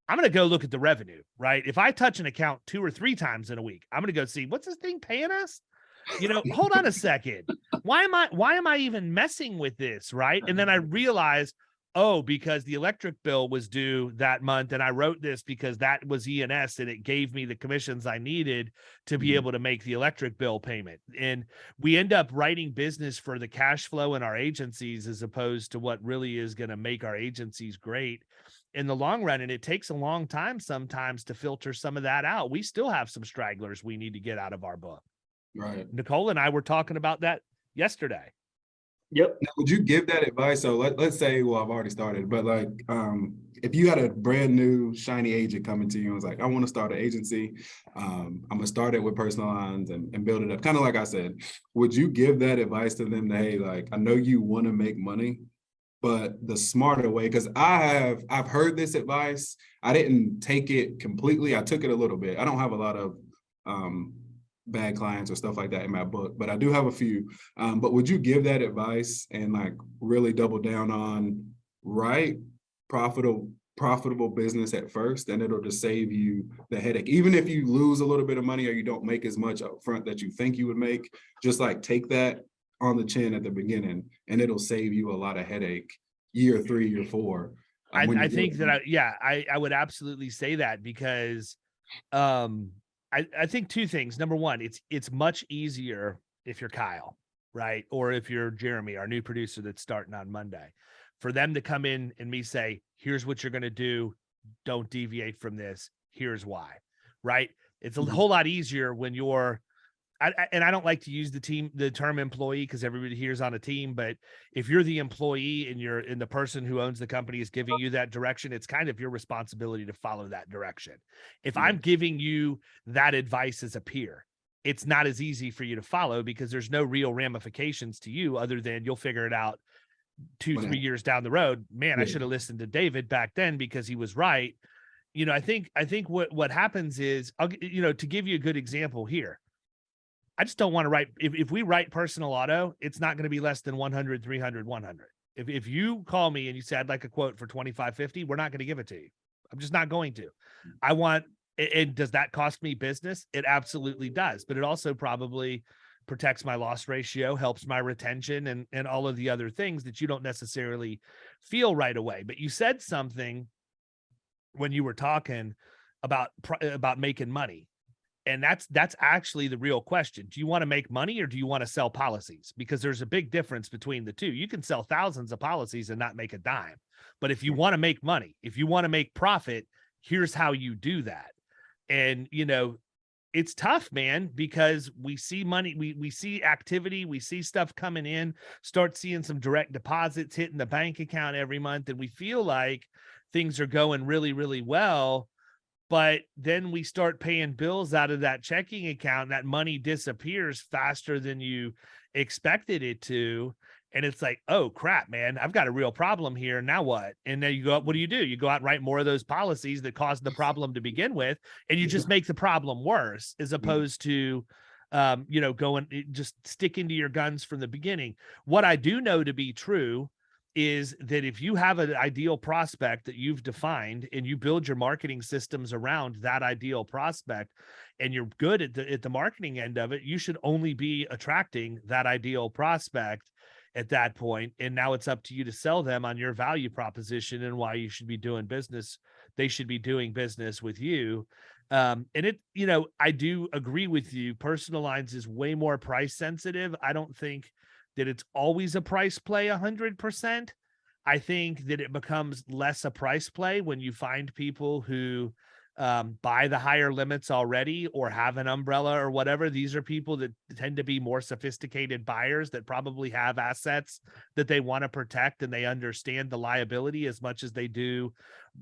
I'm going to go look at the revenue, right? If I touch an account 2 or 3 times in a week, I'm going to go see, what's this thing paying us? Hold on a second. Why am I even messing with this? Right. And then I realize, because the electric bill was due that month. And I wrote this because that was E&S and it gave me the commissions I needed to be able to make the electric bill payment. And we end up writing business for the cash flow in our agencies as opposed to what really is going to make our agencies great in the long run. And it takes a long time sometimes to filter some of that out. We still have some stragglers we need to get out of our book. Right. Nicole and I were talking about that yesterday. Yep. Now, would you give that advice? So let's say, well, I've already started, but like, if you had a brand new shiny agent coming to you and was like, I want to start an agency, I'm gonna start it with personal lines and build it up. Kind of like I said, would you give that advice to them that, hey, like, I know you want to make money, but the smarter way, because I've heard this advice. I didn't take it completely. I took it a little bit. I don't have a lot of bad clients or stuff like that in my book, but I do have a few. But would you give that advice and like really double down on profitable business at first, and it'll just save you the headache, even if you lose a little bit of money or you don't make as much up front that you think you would make? Just like take that on the chin at the beginning and it'll save you a lot of headache year 3, year 4. I think that I would absolutely say that, because I think 2 things. Number one, it's much easier if you're Kyle, right? Or if you're Jeremy, our new producer that's starting on Monday, for them to come in and me say, here's what you're going to do. Don't deviate from this. Here's why, right? It's a whole lot easier when you're, and I don't like to use the term employee because everybody here is on a team, but if you're the employee and the person who owns the company is giving you that direction, it's kind of your responsibility to follow that direction. If I'm giving you that advice as a peer, it's not as easy for you to follow because there's no real ramifications to you other than you'll figure it out 2-3 years down the road. Man, I should have listened to David back then because he was right. I think what happens is, to give you a good example here, I just don't want to write. If we write personal auto, it's not going to be less than 100, 300, 100. If you call me and you say, I'd like a quote for 2550, we're not going to give it to you. I'm just not going to. And does that cost me business? It absolutely does. But it also probably protects my loss ratio, helps my retention and all of the other things that you don't necessarily feel right away. But you said something when you were talking about making money. And that's actually the real question. Do you want to make money or do you want to sell policies? Because there's a big difference between the two. You can sell thousands of policies and not make a dime. But if you want to make money, if you want to make profit, here's how you do that. And, it's tough, man, because we see money, we see activity, we see stuff coming in, start seeing some direct deposits hitting the bank account every month. And we feel like things are going really, really well. But then we start paying bills out of that checking account. And that money disappears faster than you expected it to. And it's like, oh, crap, man, I've got a real problem here. Now what? And then you go up, what do? You go out and write more of those policies that caused the problem to begin with. And you just make the problem worse as opposed to, going, just sticking to your guns from the beginning. What I do know to be true is that if you have an ideal prospect that you've defined and you build your marketing systems around that ideal prospect and you're good at the marketing end of it, you should only be attracting that ideal prospect at that point. And now it's up to you to sell them on your value proposition and why you should be doing business. They should be doing business with you. And I do agree with you. Personal lines is way more price sensitive. I don't think that it's always a price play 100%. I think that it becomes less a price play when you find people who buy the higher limits already or have an umbrella or whatever. These are people that tend to be more sophisticated buyers that probably have assets that they want to protect, and they understand the liability as much as they do,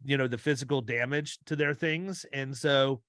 the physical damage to their things. And so,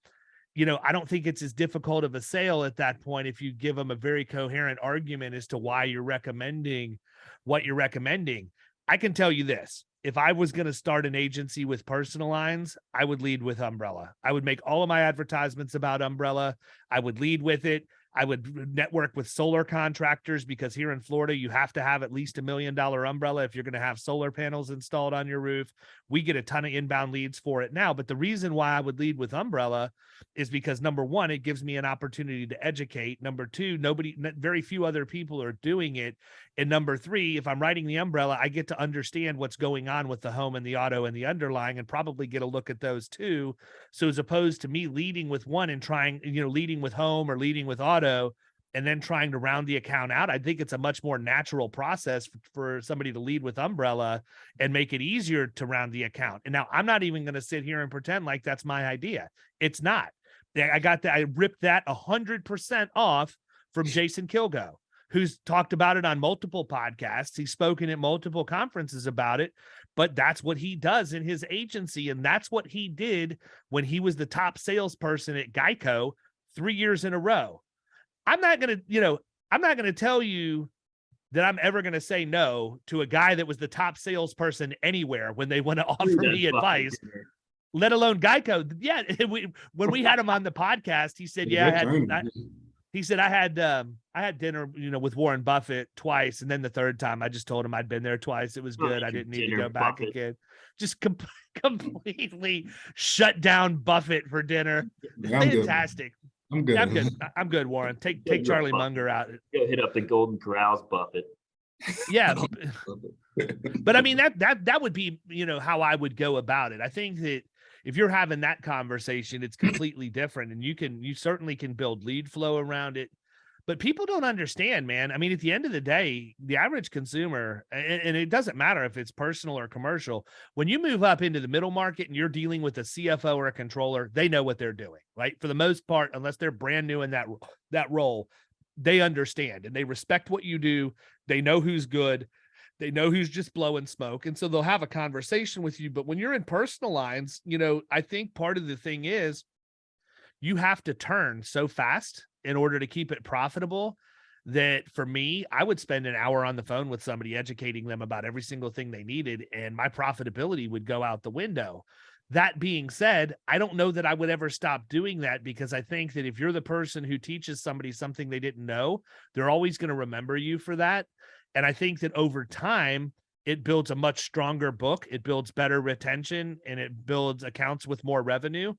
I don't think it's as difficult of a sale at that point if you give them a very coherent argument as to why you're recommending what you're recommending. I can tell you this. If I was going to start an agency with personal lines, I would lead with umbrella. I would make all of my advertisements about umbrella. I would lead with it. I would network with solar contractors, because here in Florida, you have to have at least $1 million umbrella if you're going to have solar panels installed on your roof. We get a ton of inbound leads for it now. But the reason why I would lead with umbrella is because, number one, it gives me an opportunity to educate. Number two, very few other people are doing it. And number three, if I'm writing the umbrella, I get to understand what's going on with the home and the auto and the underlying, and probably get a look at those too. So as opposed to me leading with one and trying, leading with home or leading with auto and then trying to round the account out, I think it's a much more natural process for somebody to lead with umbrella and make it easier to round the account. And now I'm not even going to sit here and pretend like that's my idea. It's not. I ripped that 100% off from Jason Kilgo, who's talked about it on multiple podcasts. He's spoken at multiple conferences about it, but that's what he does in his agency. And that's what he did when he was the top salesperson at Geico 3 years in a row. I'm not going to tell you that I'm ever going to say no to a guy that was the top salesperson anywhere when they want to offer me advice, let alone Geico. Yeah. When we had him on the podcast, he said, I had dinner, with Warren Buffett twice. And then the third time I just told him I'd been there twice. It was good. I didn't need to go back again. Just completely shut down Buffett for dinner. Yeah, Fantastic. I'm good. Yeah, I'm good. I'm good, Warren. Take Charlie Munger out. Go hit up the Golden Corrals, Buffett. Yeah. But I mean, that would be, how I would go about it. I think that if you're having that conversation, it's completely different, and you certainly can build lead flow around it. But people don't understand, man. I mean, at the end of the day, the average consumer, and it doesn't matter if it's personal or commercial, when you move up into the middle market and you're dealing with a CFO or a controller, they know what they're doing, right? For the most part, unless they're brand new in that role, they understand and they respect what you do. They know who's good. They know who's just blowing smoke. And so they'll have a conversation with you. But when you're in personal lines, I think part of the thing is you have to turn so fast in order to keep it profitable that, for me, I would spend an hour on the phone with somebody educating them about every single thing they needed, and my profitability would go out the window. That being said, I don't know that I would ever stop doing that, because I think that if you're the person who teaches somebody something they didn't know, they're always going to remember you for that. And I think that over time, it builds a much stronger book. It builds better retention, and it builds accounts with more revenue.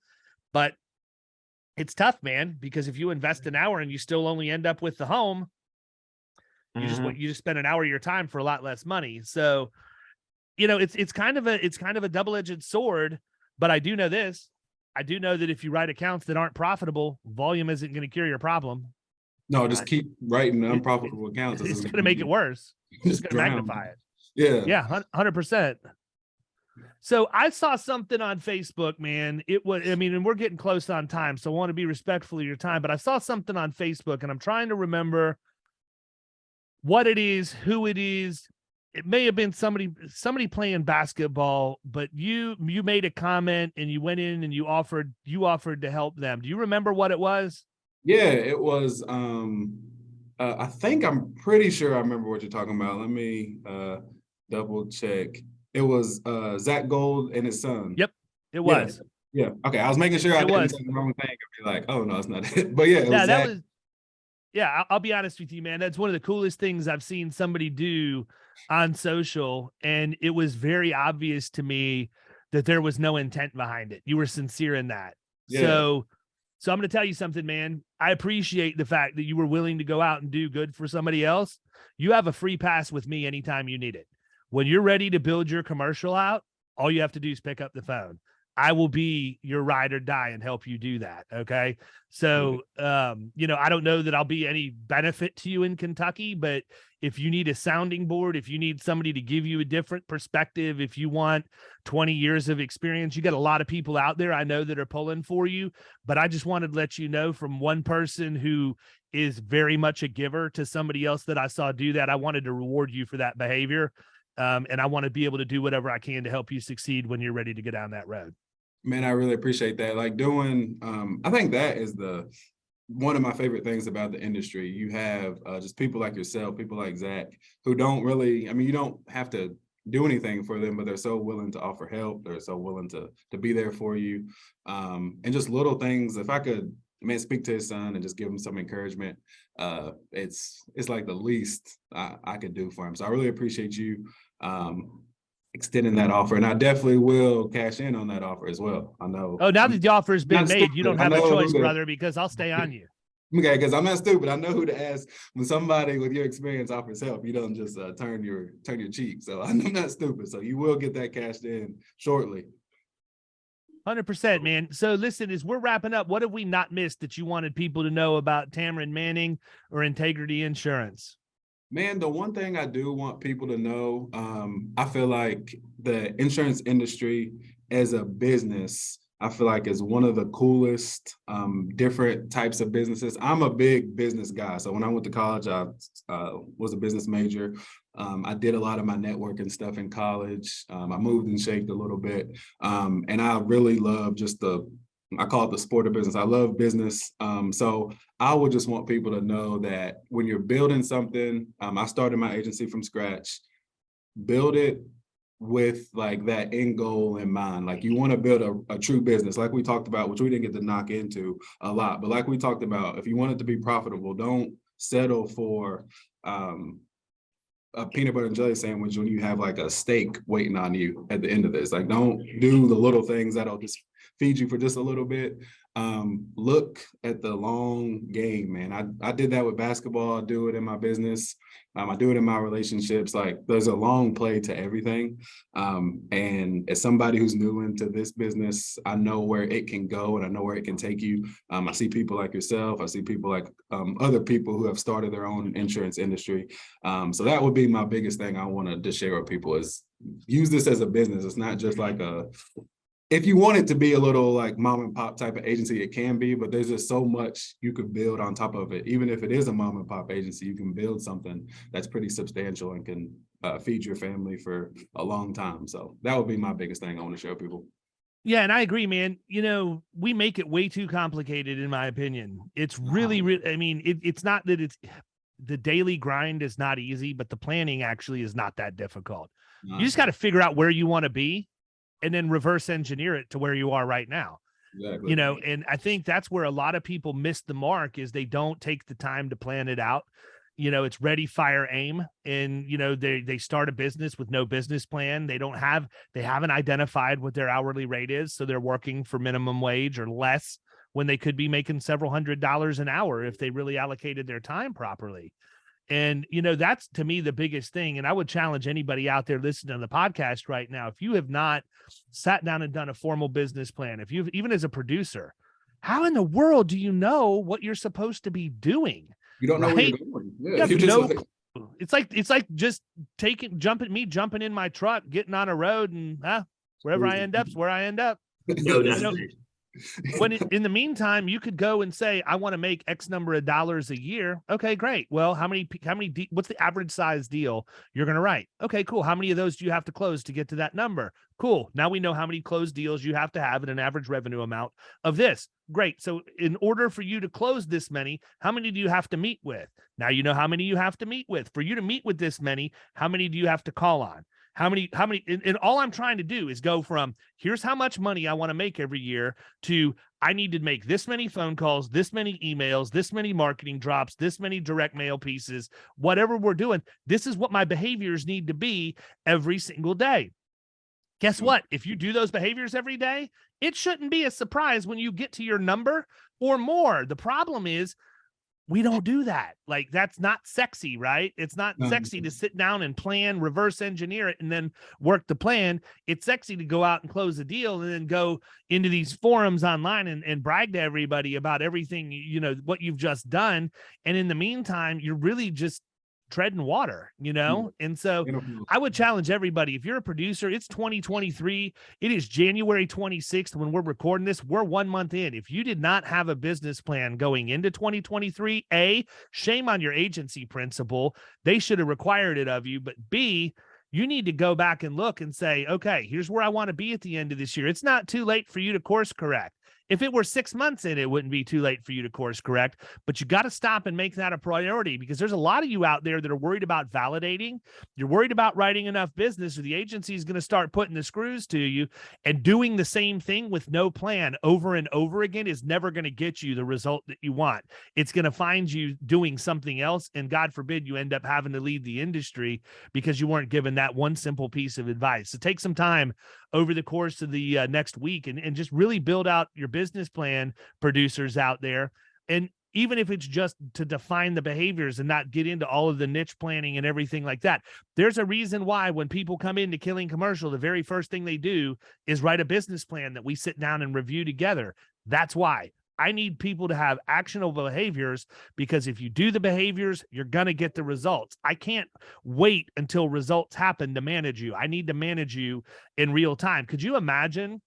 But it's tough, man, because if you invest an hour and you still only end up with the home, you just spend an hour of your time for a lot less money. So, it's kind of a double-edged sword. But I do know this: I do know that if you write accounts that aren't profitable, volume isn't going to cure your problem. No, just keep writing unprofitable accounts. It's going to make it worse. It's just going to magnify it. Yeah. 100%. So I saw something on Facebook, man. It was, I mean, and we're getting close on time, so I want to be respectful of your time, but I saw something on Facebook and I'm trying to remember what it is, who it is. It may have been somebody playing basketball, but you made a comment and you went in and you offered to help them. Do you remember what it was? Yeah, it was, I think I'm pretty sure I remember what you're talking about. Let me double check. It was Zach Gold and his son. Yep, it was. Yeah. Okay. I was making sure I didn't say the wrong thing and be like, oh no, it's not it. But yeah, it was Zach. I'll be honest with you, man. That's one of the coolest things I've seen somebody do on social. And it was very obvious to me that there was no intent behind it. You were sincere in that. Yeah. So I'm going to tell you something, man. I appreciate the fact that you were willing to go out and do good for somebody else. You have a free pass with me anytime you need it. When you're ready to build your commercial out, all you have to do is pick up the phone. I will be your ride or die and help you do that. Okay. So, I don't know that I'll be any benefit to you in Kentucky, but if you need a sounding board, if you need somebody to give you a different perspective, if you want 20 years of experience, you got a lot of people out there I know that are pulling for you, but I just wanted to let you know from one person who is very much a giver to somebody else that I saw do that. I wanted to reward you for that behavior. And I want to be able to do whatever I can to help you succeed when you're ready to go down that road. Man, I really appreciate that. Like doing, I think that is one of my favorite things about the industry. You have just people like yourself, people like Zach, who don't really, I mean, you don't have to do anything for them, but they're so willing to offer help. They're so willing to be there for you. And just little things, if I could, speak to his son and just give him some encouragement, it's like the least I could do for him. So I really appreciate you extending that offer, and I definitely will cash in on that offer as well. I know. Oh, now that the offer has been made, you don't have a choice, brother, because I'll stay on you. Okay, because I'm not stupid. I know who to ask when somebody with your experience offers help. You don't just turn your cheek. So I'm not stupid. So you will get that cashed in shortly. 100%, man. So listen, as we're wrapping up, what have we not missed that you wanted people to know about Tamron Manning or Integrity Insurance? Man, the one thing I do want people to know, I feel like the insurance industry as a business, I feel like is one of the coolest, different types of businesses. I'm a big business guy. So when I went to college, I was a business major. I did a lot of my networking stuff in college. I moved and shaked a little bit. And I really love just I call it the sport of business. I love business. So I would just want people to know that when you're building something, I started my agency from scratch, build it with like that end goal in mind. Like you want to build a true business, like we talked about, which we didn't get to knock into a lot, but like we talked about, if you want it to be profitable, don't settle for a peanut butter and jelly sandwich when you have like a steak waiting on you at the end of this. Like don't do the little things that'll just feed you for just a little bit. Look at the long game, man. I did that with basketball. I do it in my business. I do it in my relationships. Like there's a long play to everything. And as somebody who's new into this business, I know where it can go and I know where it can take you. I see people like yourself. I see people like other people who have started their own insurance industry. So that would be my biggest thing I want to share with people is use this as a business. It's not just like if you want it to be a little like mom and pop type of agency, it can be, but there's just so much you could build on top of it. Even if it is a mom and pop agency, you can build something that's pretty substantial and can feed your family for a long time. So that would be my biggest thing I want to show people. Yeah, and I agree, man. You know, we make it way too complicated, in my opinion. It's really, I mean, it's not that the daily grind is not easy, but the planning actually is not that difficult. You just got to figure out where you want to be and then reverse engineer it to where you are right now. Exactly. You know, and I think that's where a lot of people miss the mark is they don't take the time to plan it out. You know, it's ready, fire, aim. And, you know, they start a business with no business plan. They haven't identified what their hourly rate is. So they're working for minimum wage or less when they could be making several $100s an hour if they really allocated their time properly. And, that's to me the biggest thing. And I would challenge anybody out there listening to the podcast right now, if you have not sat down and done a formal business plan, if you've, even as a producer, how in the world do you know what you're supposed to be doing? You don't know where you're going. Yeah, it's like just jumping in my truck, getting on a road, and wherever I end up is where I end up. When in the meantime, you could go and say, I want to make X number of dollars a year. Okay, great. Well, what's the average size deal you're going to write? Okay, cool. How many of those do you have to close to get to that number? Cool. Now we know how many closed deals you have to have at an average revenue amount of this. Great. So in order for you to close this many, how many do you have to meet with? Now you know how many you have to meet with. For you to meet with this many, how many do you have to call on? How many, and all I'm trying to do is go from here's how much money I want to make every year to I need to make this many phone calls, this many emails, this many marketing drops, this many direct mail pieces, whatever we're doing. This is what my behaviors need to be every single day. Guess what? If you do those behaviors every day, it shouldn't be a surprise when you get to your number or more. The problem is, we don't do that. Like, that's not sexy, right? It's not sexy to sit down and plan, reverse engineer it, and then work the plan. It's sexy to go out and close a deal and then go into these forums online and brag to everybody about everything, what you've just done. And in the meantime, you're really just treading water, And so I would challenge everybody, if you're a producer, it's 2023. It is January 26th when we're recording this. We're 1 month in. If you did not have a business plan going into 2023, A, shame on your agency principal. They should have required it of you. But B, you need to go back and look and say, okay, here's where I want to be at the end of this year. It's not too late for you to course correct. If it were 6 months in, it wouldn't be too late for you to course correct, but you got to stop and make that a priority, because there's a lot of you out there that are worried about validating. You're worried about writing enough business, or the agency is going to start putting the screws to you, and doing the same thing with no plan over and over again is never going to get you the result that you want. It's going to find you doing something else. And God forbid you end up having to leave the industry because you weren't given that one simple piece of advice. So take some time over the course of the next week and just really build out your business plan, producers out there. And even if it's just to define the behaviors and not get into all of the niche planning and everything like that, there's a reason why when people come into Killing Commercial, the very first thing they do is write a business plan that we sit down and review together. That's why. I need people to have actionable behaviors, because if you do the behaviors, you're going to get the results. I can't wait until results happen to manage you. I need to manage you in real time. Could you imagine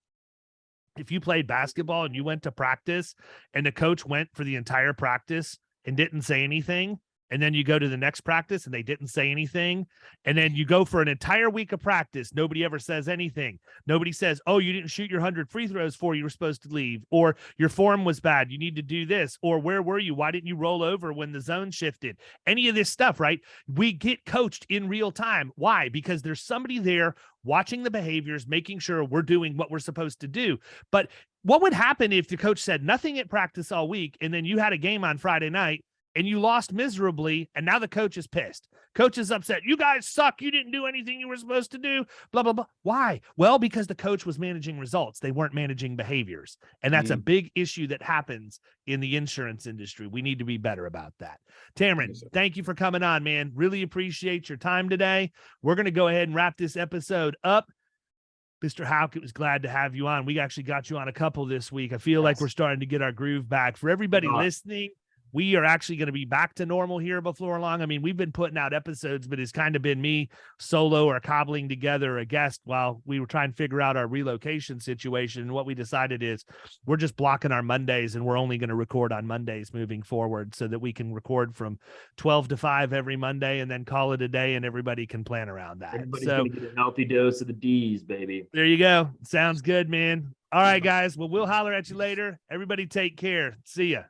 if you played basketball and you went to practice and the coach went for the entire practice and didn't say anything? And then you go to the next practice and they didn't say anything. And then you go for an entire week of practice. Nobody ever says anything. Nobody says, oh, you didn't shoot your 100 free throws before you were supposed to leave, or your form was bad, you need to do this, or where were you? Why didn't you roll over when the zone shifted? Any of this stuff, right? We get coached in real time. Why? Because there's somebody there watching the behaviors, making sure we're doing what we're supposed to do. But what would happen if the coach said nothing at practice all week, and then you had a game on Friday night and you lost miserably, and now the coach is pissed? Coach is upset. You guys suck. You didn't do anything you were supposed to do, blah, blah, blah. Why? Well, because the coach was managing results. They weren't managing behaviors. And that's a big issue that happens in the insurance industry. We need to be better about that. Tamron, thank you for coming on, man. Really appreciate your time today. We're going to go ahead and wrap this episode up. Mr. Houck, it was glad to have you on. We actually got you on a couple this week. I feel like we're starting to get our groove back. For everybody listening, we are actually going to be back to normal here before long. I mean, we've been putting out episodes, but it's kind of been me solo or cobbling together a guest while we were trying to figure out our relocation situation. And what we decided is we're just blocking our Mondays, and we're only going to record on Mondays moving forward, so that we can record from 12 to 5 every Monday and then call it a day, and everybody can plan around that. Everybody's going to get a healthy dose of the D's, baby. There you go. Sounds good, man. All right, guys. Well, we'll holler at you later. Everybody take care. See ya.